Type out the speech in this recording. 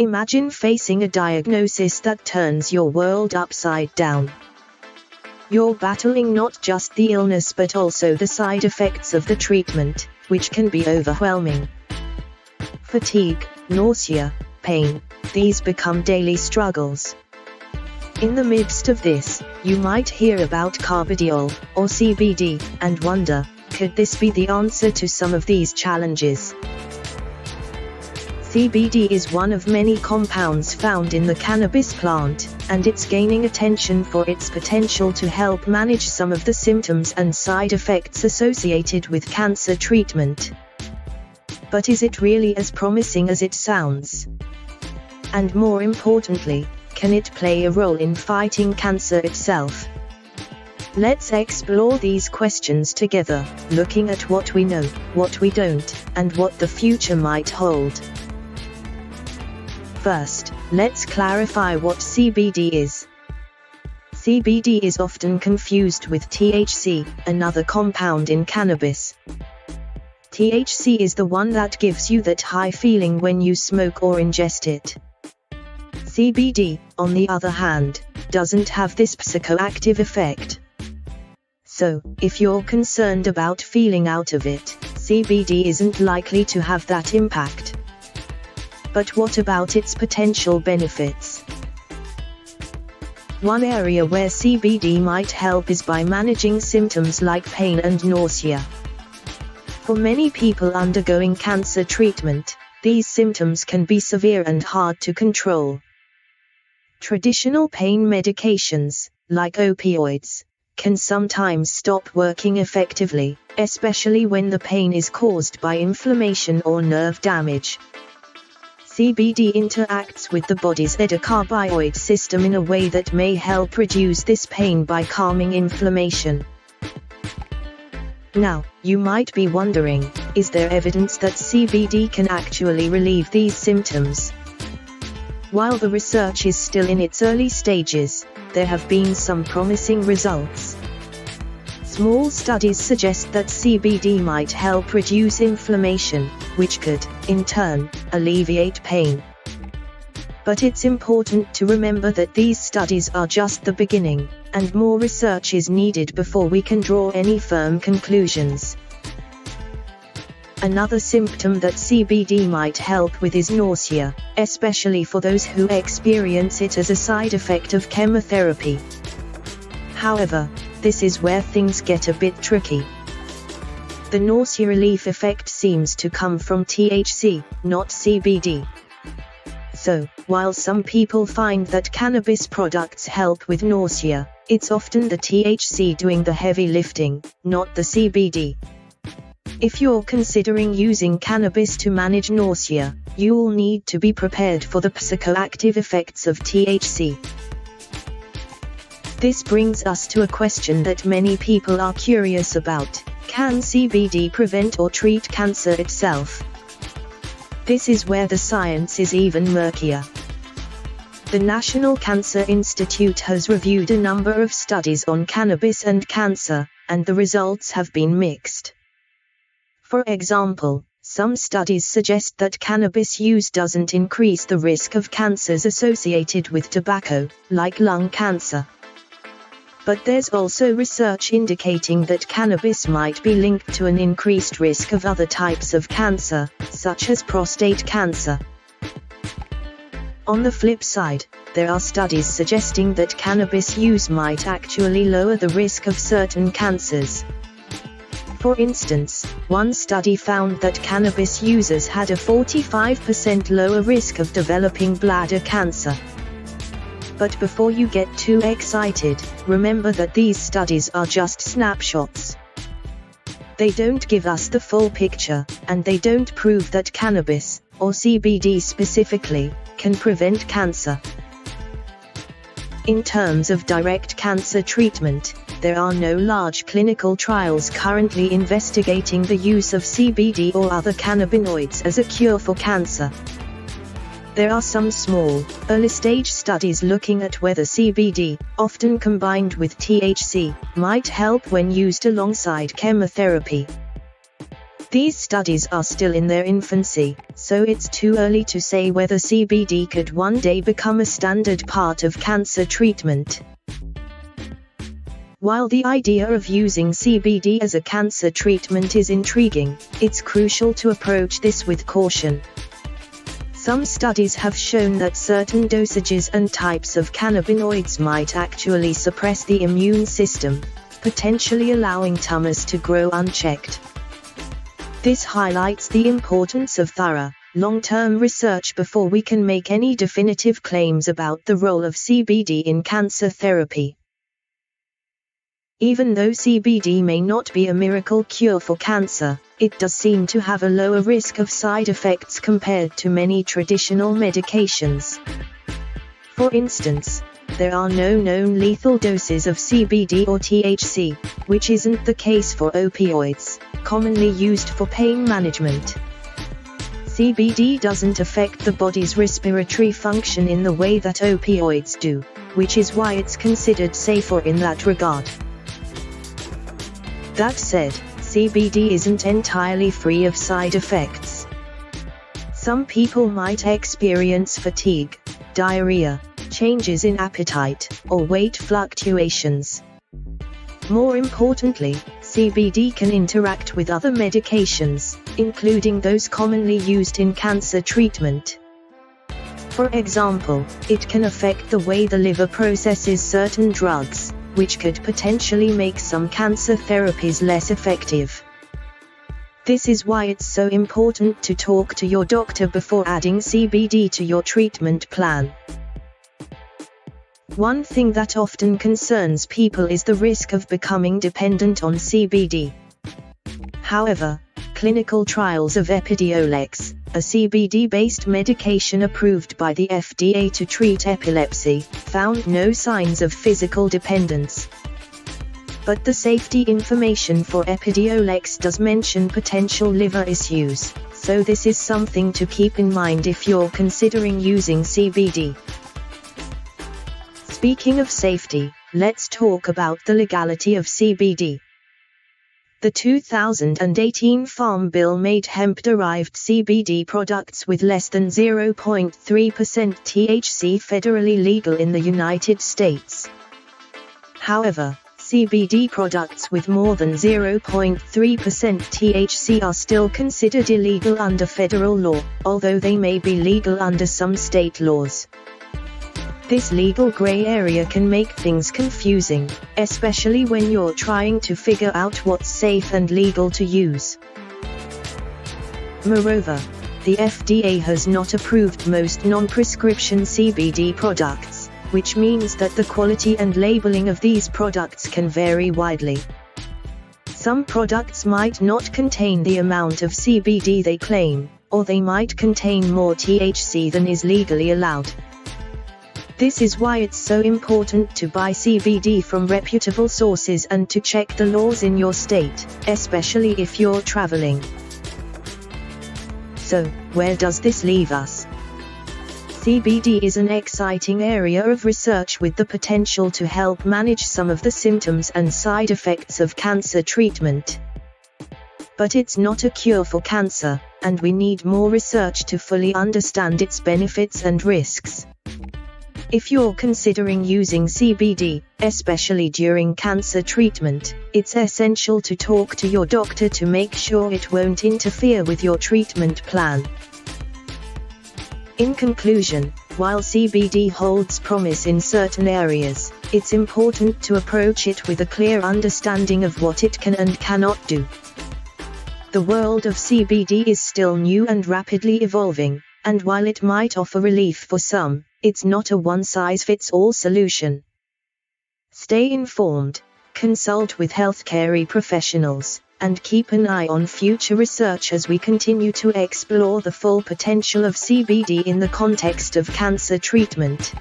Imagine facing a diagnosis that turns your world upside down. You're battling not just the illness but also the side effects of the treatment, which can be overwhelming. Fatigue, nausea, pain, these become daily struggles. In the midst of this, you might hear about cannabidiol, or CBD, and wonder, could this be the answer to some of these challenges? CBD is one of many compounds found in the cannabis plant, and it's gaining attention for its potential to help manage some of the symptoms and side effects associated with cancer treatment. But is it really as promising as it sounds? And more importantly, can it play a role in fighting cancer itself? Let's explore these questions together, looking at what we know, what we don't, and what the future might hold. First, let's clarify what CBD is. CBD is often confused with THC, another compound in cannabis. THC is the one that gives you that high feeling when you smoke or ingest it. CBD, on the other hand, doesn't have this psychoactive effect. So, if you're concerned about feeling out of it, CBD isn't likely to have that impact. But what about its potential benefits? One area where CBD might help is by managing symptoms like pain and nausea. For many people undergoing cancer treatment, these symptoms can be severe and hard to control. Traditional pain medications, like opioids, can sometimes stop working effectively, especially when the pain is caused by inflammation or nerve damage. CBD interacts with the body's endocannabinoid system in a way that may help reduce this pain by calming inflammation. Now, you might be wondering, is there evidence that CBD can actually relieve these symptoms? While the research is still in its early stages, there have been some promising results. Small studies suggest that CBD might help reduce inflammation, which could, in turn, alleviate pain. But it's important to remember that these studies are just the beginning, and more research is needed before we can draw any firm conclusions. Another symptom that CBD might help with is nausea, especially for those who experience it as a side effect of chemotherapy. However, this is where things get a bit tricky. The nausea relief effect seems to come from THC, not CBD. So, while some people find that cannabis products help with nausea, it's often the THC doing the heavy lifting, not the CBD. If you're considering using cannabis to manage nausea, you'll need to be prepared for the psychoactive effects of THC. This brings us to a question that many people are curious about: can CBD prevent or treat cancer itself? This is where the science is even murkier. The National Cancer Institute has reviewed a number of studies on cannabis and cancer, and the results have been mixed. For example, some studies suggest that cannabis use doesn't increase the risk of cancers associated with tobacco, like lung cancer. But there's also research indicating that cannabis might be linked to an increased risk of other types of cancer, such as prostate cancer. On the flip side, there are studies suggesting that cannabis use might actually lower the risk of certain cancers. For instance, one study found that cannabis users had a 45% lower risk of developing bladder cancer. But before you get too excited, remember that these studies are just snapshots. They don't give us the full picture, and they don't prove that cannabis, or CBD specifically, can prevent cancer. In terms of direct cancer treatment, there are no large clinical trials currently investigating the use of CBD or other cannabinoids as a cure for cancer. There are some small, early-stage studies looking at whether CBD, often combined with THC, might help when used alongside chemotherapy. These studies are still in their infancy, so it's too early to say whether CBD could one day become a standard part of cancer treatment. While the idea of using CBD as a cancer treatment is intriguing, it's crucial to approach this with caution. Some studies have shown that certain dosages and types of cannabinoids might actually suppress the immune system, potentially allowing tumors to grow unchecked. This highlights the importance of thorough, long-term research before we can make any definitive claims about the role of CBD in cancer therapy. Even though CBD may not be a miracle cure for cancer, it does seem to have a lower risk of side effects compared to many traditional medications. For instance, there are no known lethal doses of CBD or THC, which isn't the case for opioids, commonly used for pain management. CBD doesn't affect the body's respiratory function in the way that opioids do, which is why it's considered safer in that regard. That said, CBD isn't entirely free of side effects. Some people might experience fatigue, diarrhea, changes in appetite, or weight fluctuations. More importantly, CBD can interact with other medications, including those commonly used in cancer treatment. For example, it can affect the way the liver processes certain drugs, which could potentially make some cancer therapies less effective. This is why it's so important to talk to your doctor before adding CBD to your treatment plan. One thing that often concerns people is the risk of becoming dependent on CBD. However, clinical trials of Epidiolex, a CBD-based medication approved by the FDA to treat epilepsy, found no signs of physical dependence. But the safety information for Epidiolex does mention potential liver issues, so this is something to keep in mind if you're considering using CBD. Speaking of safety, let's talk about the legality of CBD. The 2018 Farm Bill made hemp-derived CBD products with less than 0.3% THC federally legal in the United States. However, CBD products with more than 0.3% THC are still considered illegal under federal law, although they may be legal under some state laws. This legal gray area can make things confusing, especially when you're trying to figure out what's safe and legal to use. Moreover, the FDA has not approved most non-prescription CBD products, which means that the quality and labeling of these products can vary widely. Some products might not contain the amount of CBD they claim, or they might contain more THC than is legally allowed. This is why it's so important to buy CBD from reputable sources and to check the laws in your state, especially if you're traveling. So, where does this leave us? CBD is an exciting area of research with the potential to help manage some of the symptoms and side effects of cancer treatment. But it's not a cure for cancer, and we need more research to fully understand its benefits and risks. If you're considering using CBD, especially during cancer treatment, it's essential to talk to your doctor to make sure it won't interfere with your treatment plan. In conclusion, while CBD holds promise in certain areas, it's important to approach it with a clear understanding of what it can and cannot do. The world of CBD is still new and rapidly evolving, and while it might offer relief for some, it's not a one-size-fits-all solution. Stay informed, consult with healthcare professionals, and keep an eye on future research as we continue to explore the full potential of CBD in the context of cancer treatment.